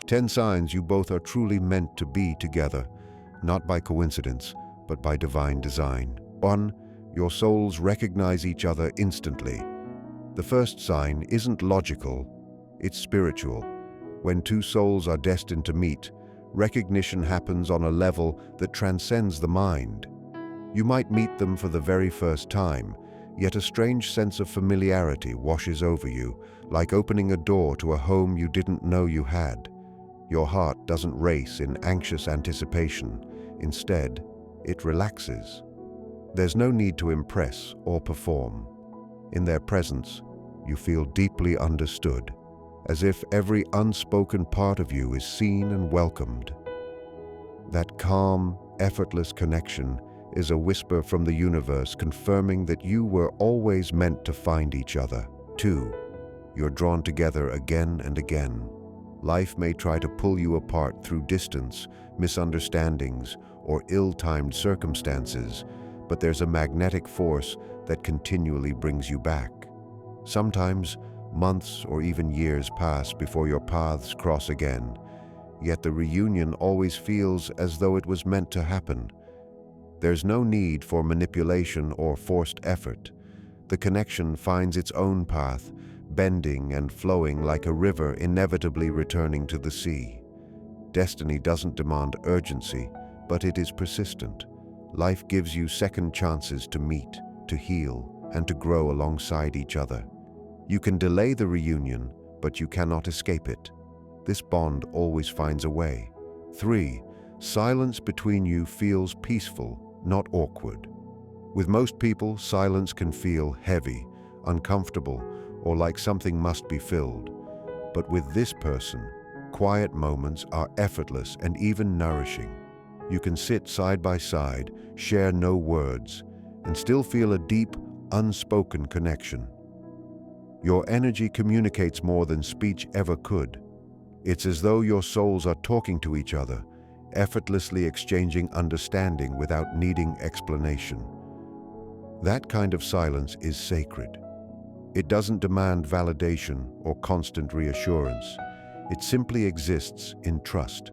10 signs you both are truly meant to be together, not by coincidence, but by divine design. 1. Your souls recognize each other instantly. The first sign isn't logical, it's spiritual. When two souls are destined to meet, recognition happens on a level that transcends the mind. You might meet them for the very first time, yet a strange sense of familiarity washes over you, like opening a door to a home you didn't know you had. Your heart doesn't race in anxious anticipation. Instead, it relaxes. There's no need to impress or perform. In their presence, you feel deeply understood, as if every unspoken part of you is seen and welcomed. That calm, effortless connection is a whisper from the universe confirming that you were always meant to find each other. 2. You're drawn together again and again. Life may try to pull you apart through distance, misunderstandings, or ill-timed circumstances, but there's a magnetic force that continually brings you back. Sometimes, months or even years pass before your paths cross again, yet the reunion always feels as though it was meant to happen. There's no need for manipulation or forced effort. The connection finds its own path, bending and flowing like a river inevitably returning to the sea. Destiny doesn't demand urgency, but it is persistent. Life gives you second chances to meet, to heal, and to grow alongside each other. You can delay the reunion, but you cannot escape it. This bond always finds a way. 3. Silence between you feels peaceful, not awkward. With most people, silence can feel heavy, uncomfortable, or like something must be filled. But with this person, quiet moments are effortless and even nourishing. You can sit side by side, share no words, and still feel a deep, unspoken connection. Your energy communicates more than speech ever could. It's as though your souls are talking to each other, effortlessly exchanging understanding without needing explanation. That kind of silence is sacred. It doesn't demand validation or constant reassurance. It simply exists in trust.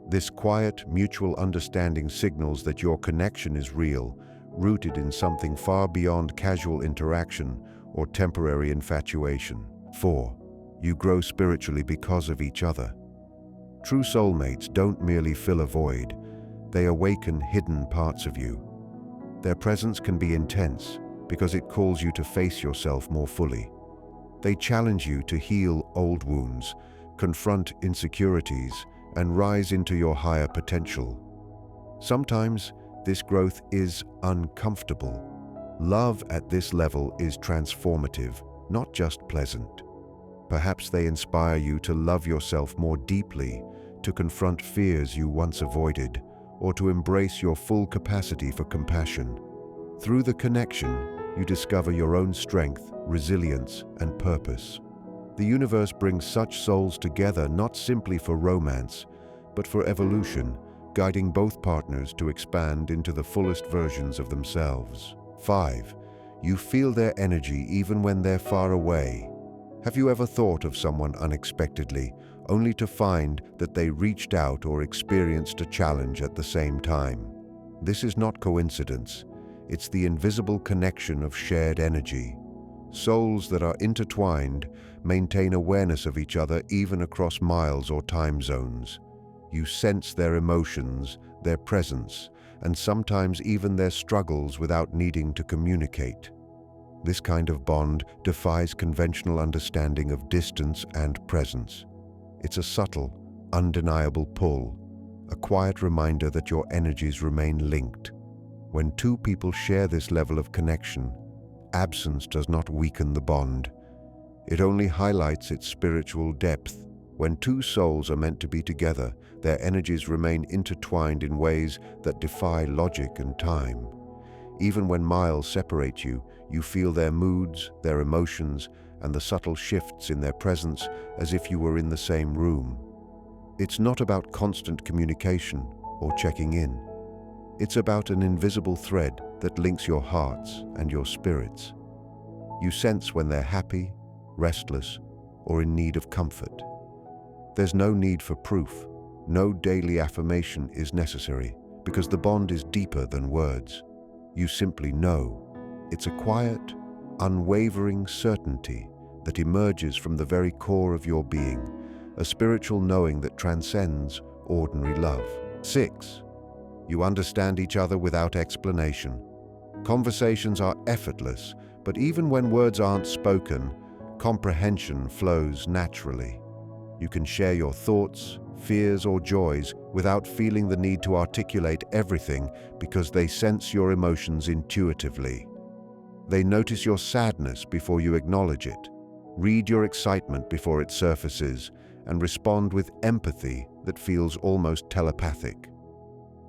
This quiet, mutual understanding signals that your connection is real, rooted in something far beyond casual interaction or temporary infatuation. 4. You grow spiritually because of each other. True soulmates don't merely fill a void, they awaken hidden parts of you. Their presence can be intense because it calls you to face yourself more fully. They challenge you to heal old wounds, confront insecurities, and rise into your higher potential. Sometimes this growth is uncomfortable. Love at this level is transformative, not just pleasant. Perhaps they inspire you to love yourself more deeply, to confront fears you once avoided, or to embrace your full capacity for compassion. Through the connection, you discover your own strength, resilience, and purpose. The universe brings such souls together not simply for romance, but for evolution, guiding both partners to expand into the fullest versions of themselves. 5. You feel their energy even when they're far away. Have you ever thought of someone unexpectedly, only to find that they reached out or experienced a challenge at the same time? This is not coincidence. It's the invisible connection of shared energy. Souls that are intertwined maintain awareness of each other even across miles or time zones. You sense their emotions, their presence, and sometimes even their struggles without needing to communicate. This kind of bond defies conventional understanding of distance and presence. It's a subtle, undeniable pull, a quiet reminder that your energies remain linked. When two people share this level of connection, absence does not weaken the bond. It only highlights its spiritual depth. When two souls are meant to be together, their energies remain intertwined in ways that defy logic and time. Even when miles separate you, you feel their moods, their emotions, and the subtle shifts in their presence as if you were in the same room. It's not about constant communication or checking in. It's about an invisible thread that links your hearts and your spirits. You sense when they're happy, restless, or in need of comfort. There's no need for proof. No daily affirmation is necessary because the bond is deeper than words. You simply know. It's a quiet, unwavering certainty that emerges from the very core of your being, a spiritual knowing that transcends ordinary love. 6. You understand each other without explanation. Conversations are effortless, but even when words aren't spoken, comprehension flows naturally. You can share your thoughts, fears, or joys without feeling the need to articulate everything because they sense your emotions intuitively. They notice your sadness before you acknowledge it, read your excitement before it surfaces, and respond with empathy that feels almost telepathic.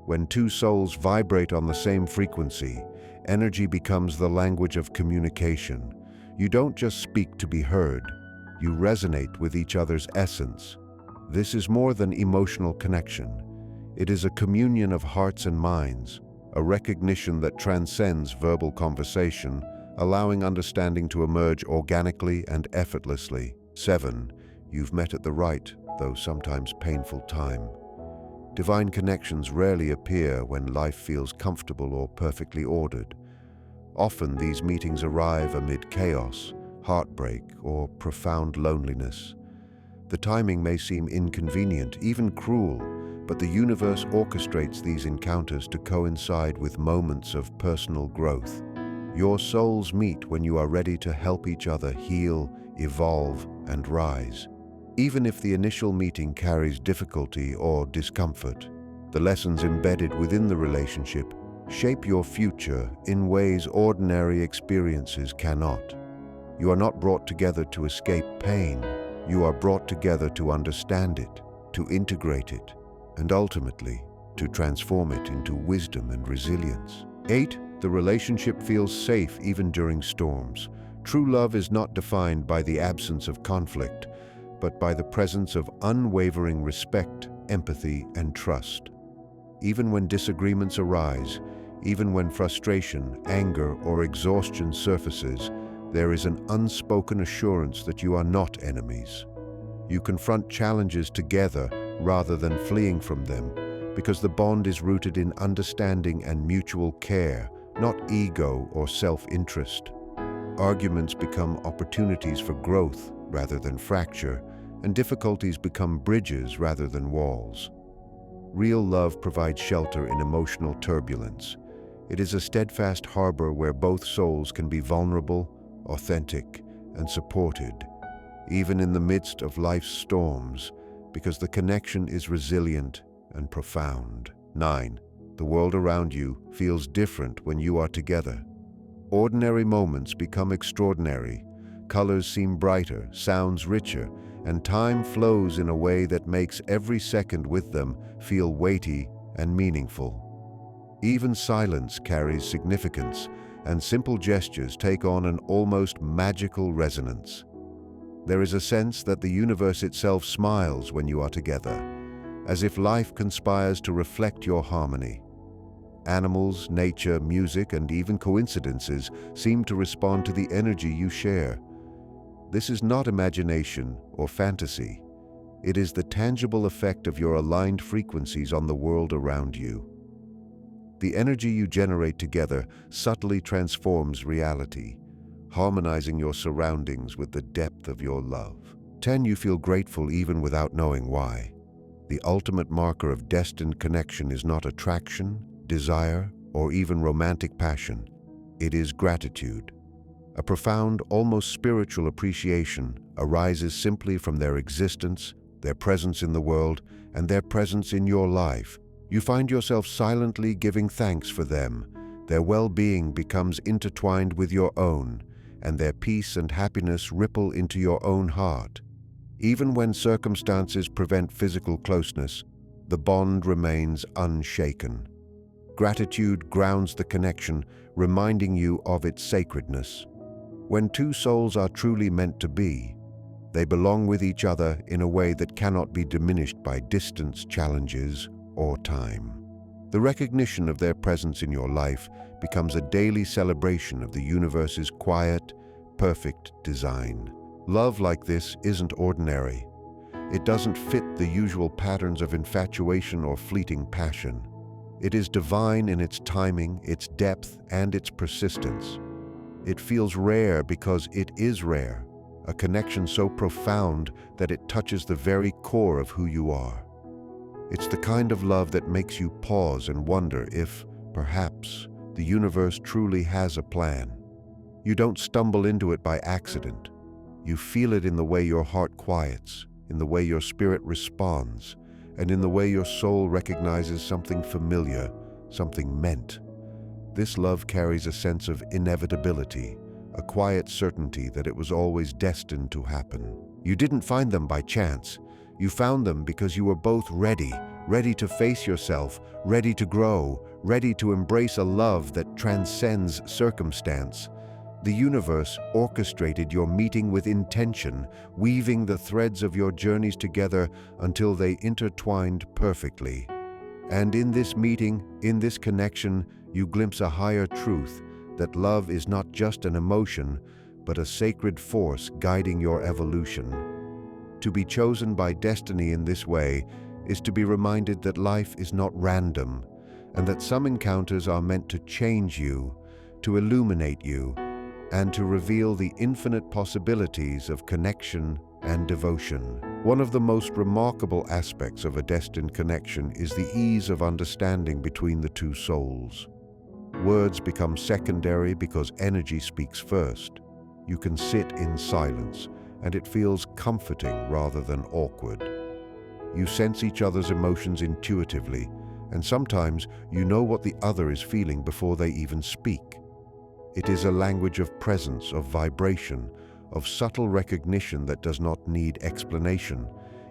When two souls vibrate on the same frequency, energy becomes the language of communication. You don't just speak to be heard, you resonate with each other's essence. This is more than emotional connection. It is a communion of hearts and minds, a recognition that transcends verbal conversation, allowing understanding to emerge organically and effortlessly. 7. You've met at the right, though sometimes painful time. Divine connections rarely appear when life feels comfortable or perfectly ordered. Often these meetings arrive amid chaos, heartbreak, or profound loneliness. The timing may seem inconvenient, even cruel, but the universe orchestrates these encounters to coincide with moments of personal growth. Your souls meet when you are ready to help each other heal, evolve, and rise. Even if the initial meeting carries difficulty or discomfort, the lessons embedded within the relationship shape your future in ways ordinary experiences cannot. You are not brought together to escape pain. You are brought together to understand it, to integrate it, and ultimately, to transform it into wisdom and resilience. 8. The relationship feels safe even during storms. True love is not defined by the absence of conflict, but by the presence of unwavering respect, empathy, and trust. Even when disagreements arise, even when frustration, anger, or exhaustion surfaces, there is an unspoken assurance that you are not enemies. You confront challenges together rather than fleeing from them, because the bond is rooted in understanding and mutual care, not ego or self-interest. Arguments become opportunities for growth rather than fracture, and difficulties become bridges rather than walls. Real love provides shelter in emotional turbulence. It is a steadfast harbor where both souls can be vulnerable, authentic, and supported, even in the midst of life's storms, because the connection is resilient and profound. 9. The world around you feels different when you are together. Ordinary moments become extraordinary. Colors seem brighter, sounds richer, and time flows in a way that makes every second with them feel weighty and meaningful. Even silence carries significance, and simple gestures take on an almost magical resonance. There is a sense that the universe itself smiles when you are together, as if life conspires to reflect your harmony. Animals, nature, music, and even coincidences seem to respond to the energy you share. This is not imagination or fantasy. It is the tangible effect of your aligned frequencies on the world around you. The energy you generate together subtly transforms reality, harmonizing your surroundings with the depth of your love. 10. You feel grateful even without knowing why. The ultimate marker of destined connection is not attraction, desire, or even romantic passion. It is gratitude. A profound, almost spiritual appreciation arises simply from their existence, their presence in the world, and their presence in your life. You find yourself silently giving thanks for them. Their well-being becomes intertwined with your own, and their peace and happiness ripple into your own heart. Even when circumstances prevent physical closeness, the bond remains unshaken. Gratitude grounds the connection, reminding you of its sacredness. When two souls are truly meant to be, they belong with each other in a way that cannot be diminished by distance, challenges, or time. The recognition of their presence in your life becomes a daily celebration of the universe's quiet, perfect design. Love like this isn't ordinary. It doesn't fit the usual patterns of infatuation or fleeting passion. It is divine in its timing, its depth, and its persistence. It feels rare because it is rare, a connection so profound that it touches the very core of who you are. It's the kind of love that makes you pause and wonder if, perhaps, the universe truly has a plan. You don't stumble into it by accident. You feel it in the way your heart quiets, in the way your spirit responds, and in the way your soul recognizes something familiar, something meant. This love carries a sense of inevitability, a quiet certainty that it was always destined to happen. You didn't find them by chance. You found them because you were both ready to face yourself, ready to grow, ready to embrace a love that transcends circumstance. The universe orchestrated your meeting with intention, weaving the threads of your journeys together until they intertwined perfectly. And in this meeting, in this connection, you glimpse a higher truth, that love is not just an emotion, but a sacred force guiding your evolution. To be chosen by destiny in this way is to be reminded that life is not random, and that some encounters are meant to change you, to illuminate you, and to reveal the infinite possibilities of connection and devotion. One of the most remarkable aspects of a destined connection is the ease of understanding between the two souls. Words become secondary because energy speaks first. You can sit in silence, and it feels comforting rather than awkward. You sense each other's emotions intuitively, and sometimes you know what the other is feeling before they even speak. It is a language of presence, of vibration, of subtle recognition that does not need explanation.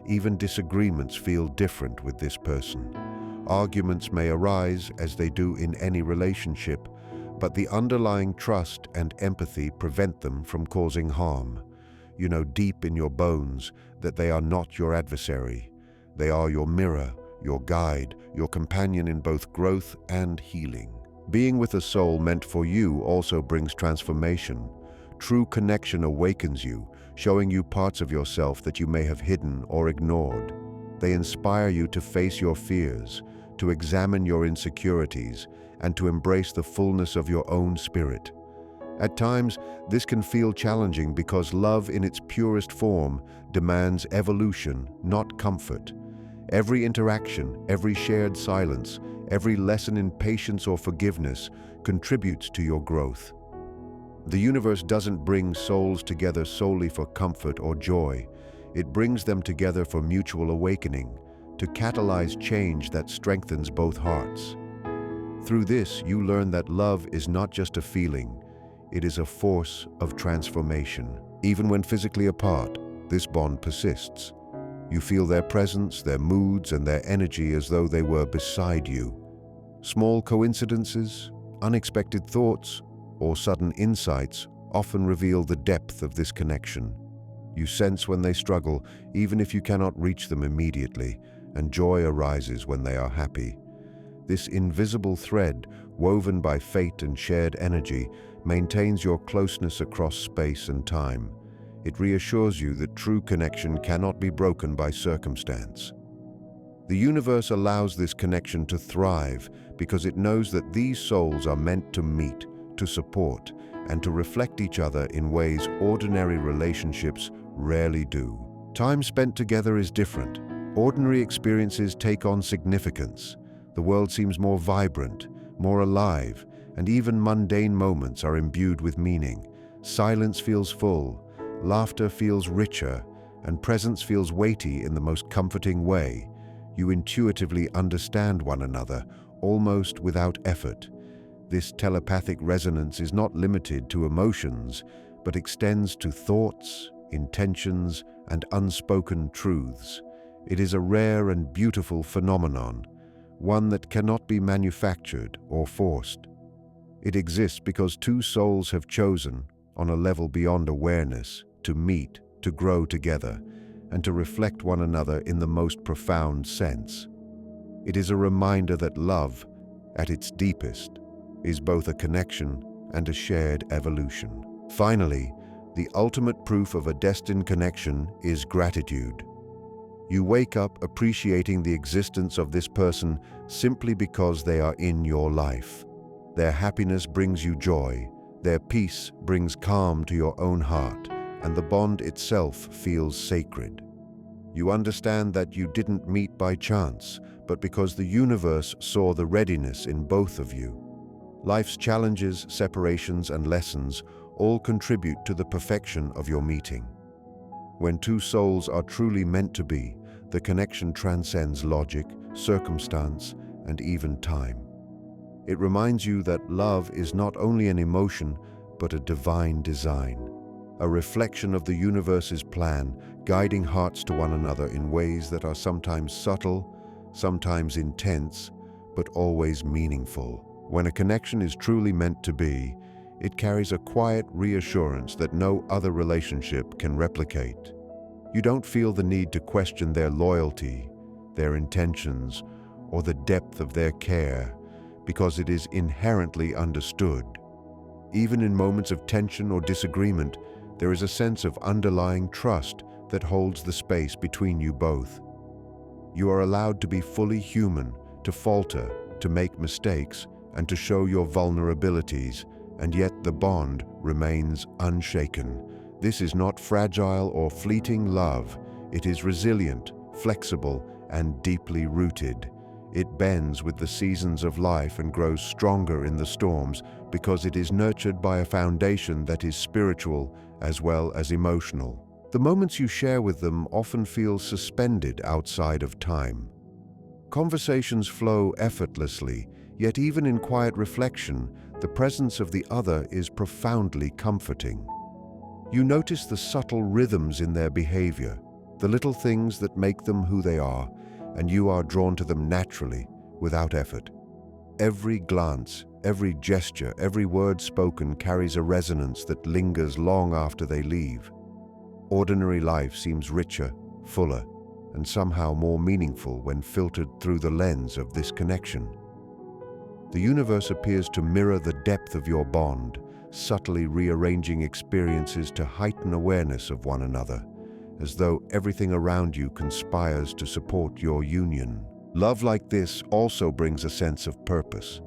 Even disagreements feel different with this person. Arguments may arise, as they do in any relationship, but the underlying trust and empathy prevent them from causing harm. You know deep in your bones that they are not your adversary. They are your mirror, your guide, your companion in both growth and healing. Being with a soul meant for you also brings transformation. True connection awakens you, showing you parts of yourself that you may have hidden or ignored. They inspire you to face your fears, to examine your insecurities, and to embrace the fullness of your own spirit. At times, this can feel challenging because love in its purest form demands evolution, not comfort. Every interaction, every shared silence, every lesson in patience or forgiveness contributes to your growth. The universe doesn't bring souls together solely for comfort or joy. It brings them together for mutual awakening, to catalyze change that strengthens both hearts. Through this, you learn that love is not just a feeling, it is a force of transformation. Even when physically apart, this bond persists. You feel their presence, their moods, and their energy as though they were beside you. Small coincidences, unexpected thoughts, or sudden insights often reveal the depth of this connection. You sense when they struggle, even if you cannot reach them immediately, and joy arises when they are happy. This invisible thread, woven by fate and shared energy, maintains your closeness across space and time. It reassures you that true connection cannot be broken by circumstance. The universe allows this connection to thrive because it knows that these souls are meant to meet, to support, and to reflect each other in ways ordinary relationships rarely do. Time spent together is different. Ordinary experiences take on significance. The world seems more vibrant, more alive, and even mundane moments are imbued with meaning. Silence feels full, laughter feels richer, and presence feels weighty in the most comforting way. You intuitively understand one another, almost without effort. This telepathic resonance is not limited to emotions, but extends to thoughts, intentions, and unspoken truths. It is a rare and beautiful phenomenon, one that cannot be manufactured or forced. It exists because two souls have chosen, on a level beyond awareness, to meet, to grow together, and to reflect one another in the most profound sense. It is a reminder that love, at its deepest, is both a connection and a shared evolution. Finally, the ultimate proof of a destined connection is gratitude. You wake up appreciating the existence of this person simply because they are in your life. Their happiness brings you joy, their peace brings calm to your own heart, and the bond itself feels sacred. You understand that you didn't meet by chance, but because the universe saw the readiness in both of you. Life's challenges, separations, and lessons all contribute to the perfection of your meeting. When two souls are truly meant to be, the connection transcends logic, circumstance, and even time. It reminds you that love is not only an emotion, but a divine design, a reflection of the universe's plan, guiding hearts to one another in ways that are sometimes subtle, sometimes intense, but always meaningful. When a connection is truly meant to be, it carries a quiet reassurance that no other relationship can replicate. You don't feel the need to question their loyalty, their intentions, or the depth of their care, because it is inherently understood. Even in moments of tension or disagreement, there is a sense of underlying trust that holds the space between you both. You are allowed to be fully human, to falter, to make mistakes, and to show your vulnerabilities, and yet the bond remains unshaken. This is not fragile or fleeting love. It is resilient, flexible, and deeply rooted. It bends with the seasons of life and grows stronger in the storms because it is nurtured by a foundation that is spiritual as well as emotional. The moments you share with them often feel suspended outside of time. Conversations flow effortlessly, yet even in quiet reflection, the presence of the other is profoundly comforting. You notice the subtle rhythms in their behavior, the little things that make them who they are, and you are drawn to them naturally, without effort. Every glance, every gesture, every word spoken carries a resonance that lingers long after they leave. Ordinary life seems richer, fuller, and somehow more meaningful when filtered through the lens of this connection. The universe appears to mirror the depth of your bond, subtly rearranging experiences to heighten awareness of one another, as though everything around you conspires to support your union. Love like this also brings a sense of purpose.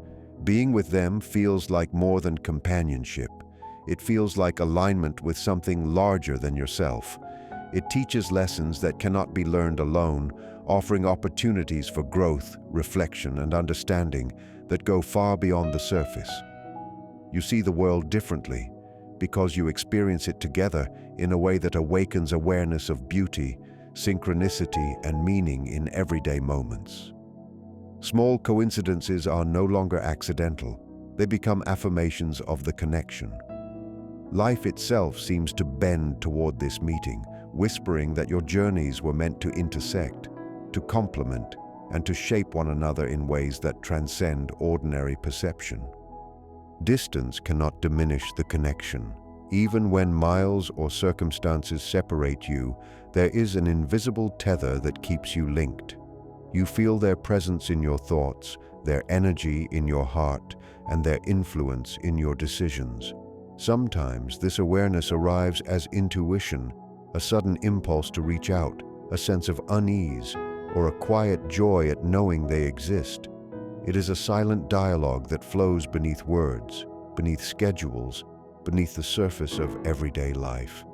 Being with them feels like more than companionship. It feels like alignment with something larger than yourself. It teaches lessons that cannot be learned alone, offering opportunities for growth, reflection, and understanding that go far beyond the surface. You see the world differently because you experience it together in a way that awakens awareness of beauty, synchronicity, and meaning in everyday moments. Small coincidences are no longer accidental. They become affirmations of the connection. Life itself seems to bend toward this meeting, whispering that your journeys were meant to intersect, to complement, and to shape one another in ways that transcend ordinary perception. Distance cannot diminish the connection. Even when miles or circumstances separate you, there is an invisible tether that keeps you linked. You feel their presence in your thoughts, their energy in your heart, and their influence in your decisions. Sometimes this awareness arrives as intuition, a sudden impulse to reach out, a sense of unease, or a quiet joy at knowing they exist. It is a silent dialogue that flows beneath words, beneath schedules, beneath the surface of everyday life.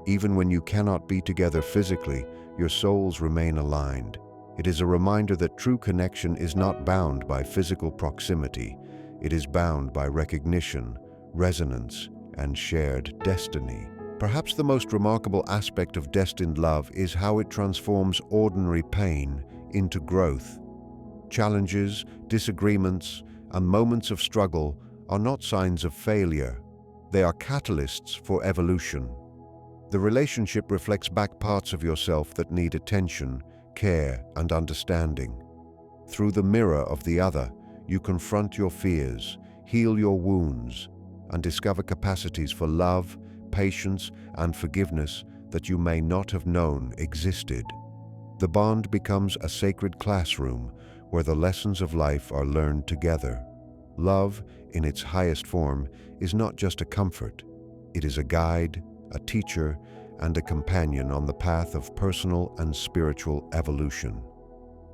Even when you cannot be together physically, your souls remain aligned. It is a reminder that true connection is not bound by physical proximity. It is bound by recognition, resonance, and shared destiny. Perhaps the most remarkable aspect of destined love is how it transforms ordinary pain into growth. Challenges, disagreements, and moments of struggle are not signs of failure. They are catalysts for evolution. The relationship reflects back parts of yourself that need attention, care, and understanding. Through the mirror of the other, you confront your fears, heal your wounds, and discover capacities for love, patience, and forgiveness that you may not have known existed. The bond becomes a sacred classroom where the lessons of life are learned together. Love, in its highest form, is not just a comfort. It is a guide, a teacher, and a companion on the path of personal and spiritual evolution.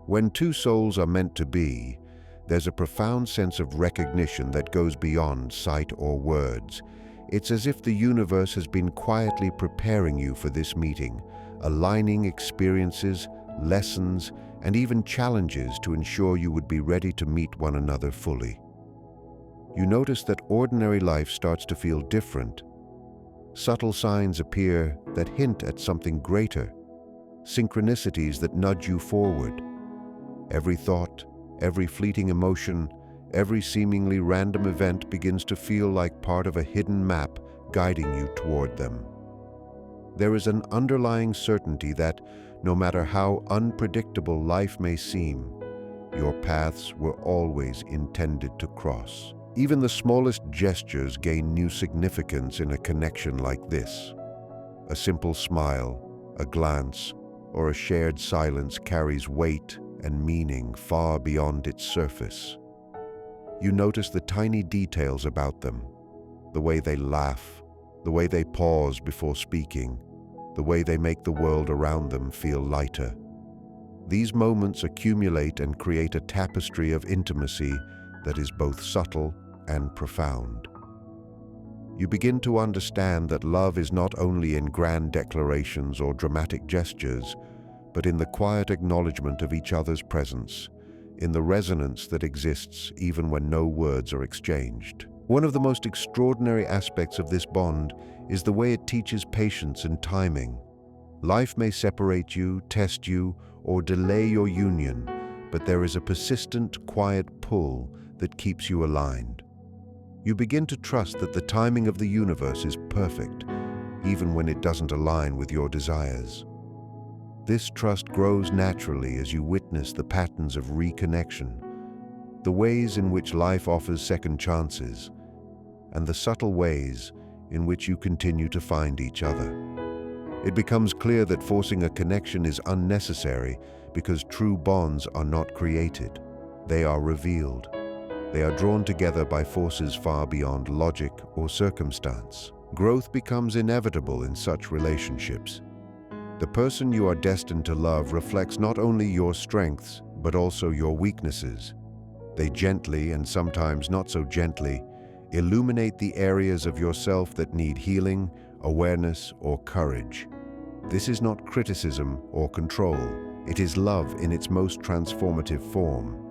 When two souls are meant to be, there's a profound sense of recognition that goes beyond sight or words. It's as if the universe has been quietly preparing you for this meeting, aligning experiences, lessons, and even challenges to ensure you would be ready to meet one another fully. You notice that ordinary life starts to feel different. Subtle signs appear that hint at something greater, synchronicities that nudge you forward. Every thought, every fleeting emotion, every seemingly random event begins to feel like part of a hidden map guiding you toward them. There is an underlying certainty that, no matter how unpredictable life may seem, your paths were always intended to cross. Even the smallest gestures gain new significance in a connection like this. A simple smile, a glance, or a shared silence carries weight and meaning far beyond its surface. You notice the tiny details about them, the way they laugh, the way they pause before speaking, the way they make the world around them feel lighter. These moments accumulate and create a tapestry of intimacy that is both subtle and profound. You begin to understand that love is not only in grand declarations or dramatic gestures, but in the quiet acknowledgement of each other's presence, in the resonance that exists even when no words are exchanged. One of the most extraordinary aspects of this bond is the way it teaches patience and timing. Life may separate you, test you, or delay your union, but there is a persistent, quiet pull that keeps you aligned. You begin to trust that the timing of the universe is perfect, even when it doesn't align with your desires. This trust grows naturally as you witness the patterns of reconnection, the ways in which life offers second chances, and the subtle ways in which you continue to find each other. It becomes clear that forcing a connection is unnecessary because true bonds are not created. They are revealed. They are drawn together by forces far beyond logic or circumstance. Growth becomes inevitable in such relationships. The person you are destined to love reflects not only your strengths, but also your weaknesses. They gently, and sometimes not so gently, illuminate the areas of yourself that need healing, awareness, or courage. This is not criticism or control. It is love in its most transformative form.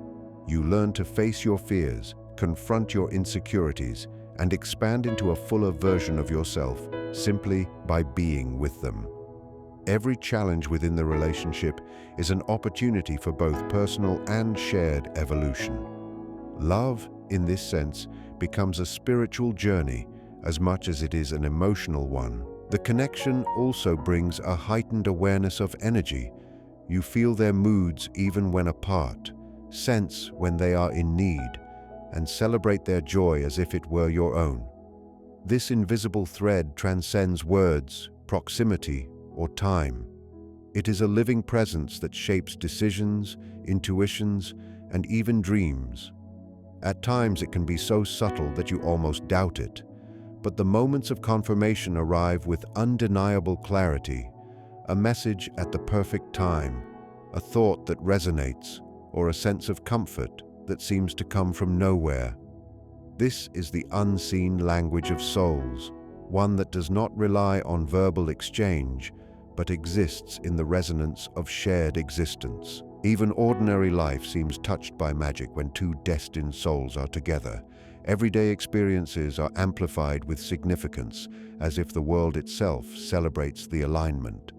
You learn to face your fears, confront your insecurities, and expand into a fuller version of yourself simply by being with them. Every challenge within the relationship is an opportunity for both personal and shared evolution. Love, in this sense, becomes a spiritual journey as much as it is an emotional one. The connection also brings a heightened awareness of energy. You feel their moods even when apart, sense when they are in need, and celebrate their joy as if it were your own. This invisible thread transcends words, proximity, or time. It is a living presence that shapes decisions, intuitions, and even dreams. At times it can be so subtle that you almost doubt it, but the moments of confirmation arrive with undeniable clarity, a message at the perfect time, a thought that resonates, or a sense of comfort that seems to come from nowhere. This is the unseen language of souls, one that does not rely on verbal exchange, but exists in the resonance of shared existence. Even ordinary life seems touched by magic when two destined souls are together. Everyday experiences are amplified with significance, as if the world itself celebrates the alignment.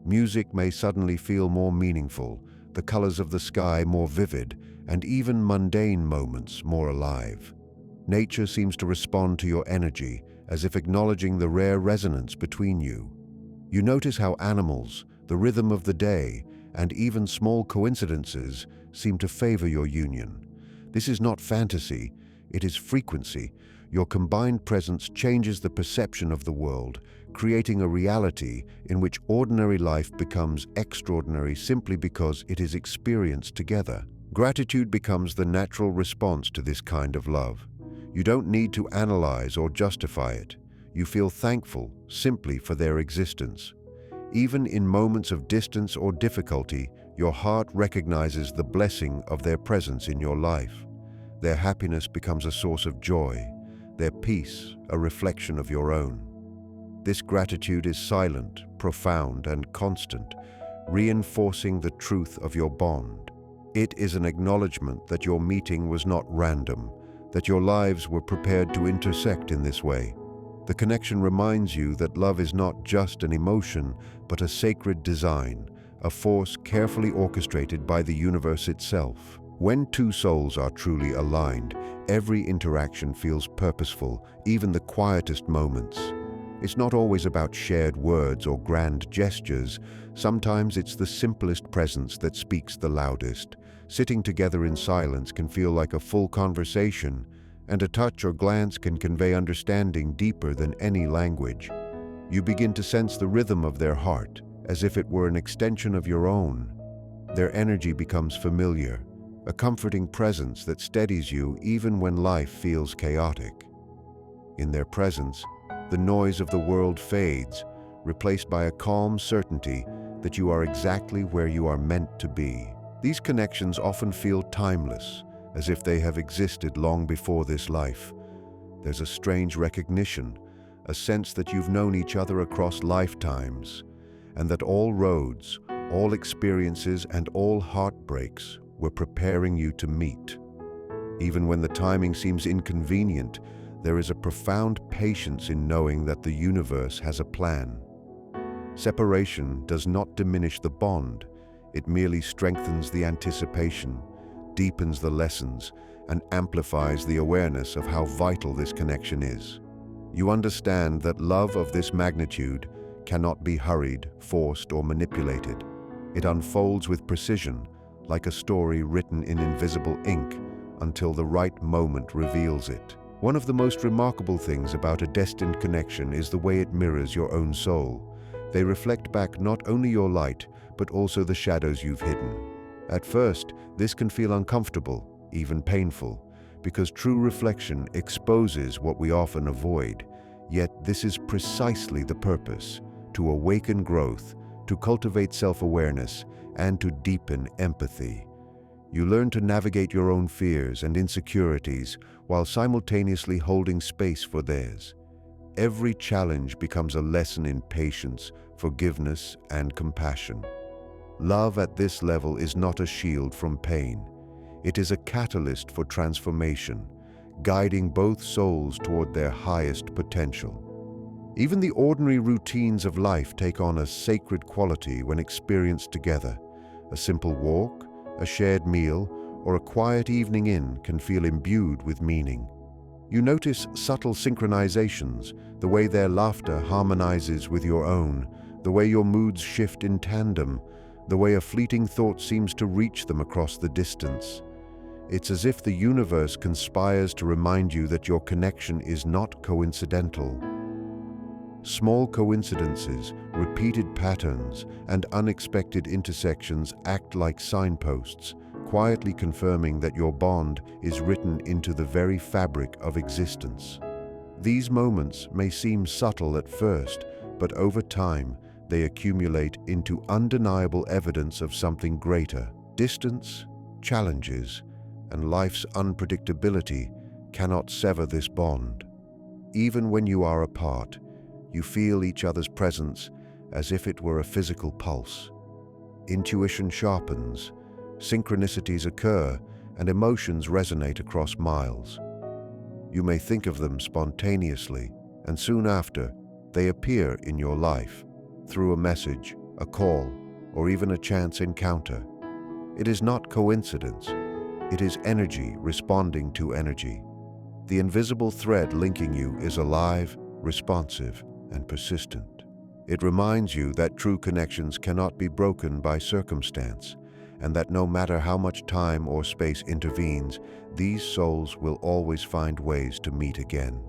Music may suddenly feel more meaningful, the colors of the sky more vivid, and even mundane moments more alive. Nature seems to respond to your energy, as if acknowledging the rare resonance between you. You notice how animals, the rhythm of the day, and even small coincidences seem to favor your union. This is not fantasy, it is frequency. Your combined presence changes the perception of the world, creating a reality in which ordinary life becomes extraordinary simply because it is experienced together. Gratitude becomes the natural response to this kind of love. You don't need to analyze or justify it. You feel thankful simply for their existence. Even in moments of distance or difficulty, your heart recognizes the blessing of their presence in your life. Their happiness becomes a source of joy, their peace a reflection of your own. This gratitude is silent, profound, and constant, reinforcing the truth of your bond. It is an acknowledgement that your meeting was not random, that your lives were prepared to intersect in this way. The connection reminds you that love is not just an emotion, but a sacred design, a force carefully orchestrated by the universe itself. When two souls are truly aligned, every interaction feels purposeful, even the quietest moments. It's not always about shared words or grand gestures. Sometimes it's the simplest presence that speaks the loudest. Sitting together in silence can feel like a full conversation, and a touch or glance can convey understanding deeper than any language. You begin to sense the rhythm of their heart, as if it were an extension of your own. Their energy becomes familiar, a comforting presence that steadies you even when life feels chaotic. In their presence, the noise of the world fades, replaced by a calm certainty that you are exactly where you are meant to be. These connections often feel timeless, as if they have existed long before this life. There's a strange recognition, a sense that you've known each other across lifetimes, and that all roads, all experiences, and all heartbreaks were preparing you to meet. Even when the timing seems inconvenient, there is a profound patience in knowing that the universe has a plan. Separation does not diminish the bond, it merely strengthens the anticipation, deepens the lessons, and amplifies the awareness of how vital this connection is. You understand that love of this magnitude cannot be hurried, forced, or manipulated. It unfolds with precision, like a story written in invisible ink, until the right moment reveals it. One of the most remarkable things about a destined connection is the way it mirrors your own soul. They reflect back not only your light, but also the shadows you've hidden. At first, this can feel uncomfortable, even painful, because true reflection exposes what we often avoid. Yet this is precisely the purpose: to awaken growth, to cultivate self-awareness, and to deepen empathy. You learn to navigate your own fears and insecurities while simultaneously holding space for theirs. Every challenge becomes a lesson in patience, forgiveness, and compassion. Love at this level is not a shield from pain. It is a catalyst for transformation, guiding both souls toward their highest potential. Even the ordinary routines of life take on a sacred quality when experienced together. A simple walk, a shared meal, or a quiet evening in can feel imbued with meaning. You notice subtle synchronizations, the way their laughter harmonizes with your own, the way your moods shift in tandem, the way a fleeting thought seems to reach them across the distance. It's as if the universe conspires to remind you that your connection is not coincidental. Small coincidences, repeated patterns, and unexpected intersections act like signposts, quietly confirming that your bond is written into the very fabric of existence. These moments may seem subtle at first, but over time, they accumulate into undeniable evidence of something greater. Distance, challenges, and life's unpredictability cannot sever this bond. Even when you are apart, you feel each other's presence as if it were a physical pulse. Intuition sharpens, synchronicities occur, and emotions resonate across miles. You may think of them spontaneously, and soon after, they appear in your life, through a message, a call, or even a chance encounter. It is not coincidence. It is energy responding to energy. The invisible thread linking you is alive, responsive, and persistent. It reminds you that true connections cannot be broken by circumstance, and that no matter how much time or space intervenes, these souls will always find ways to meet again.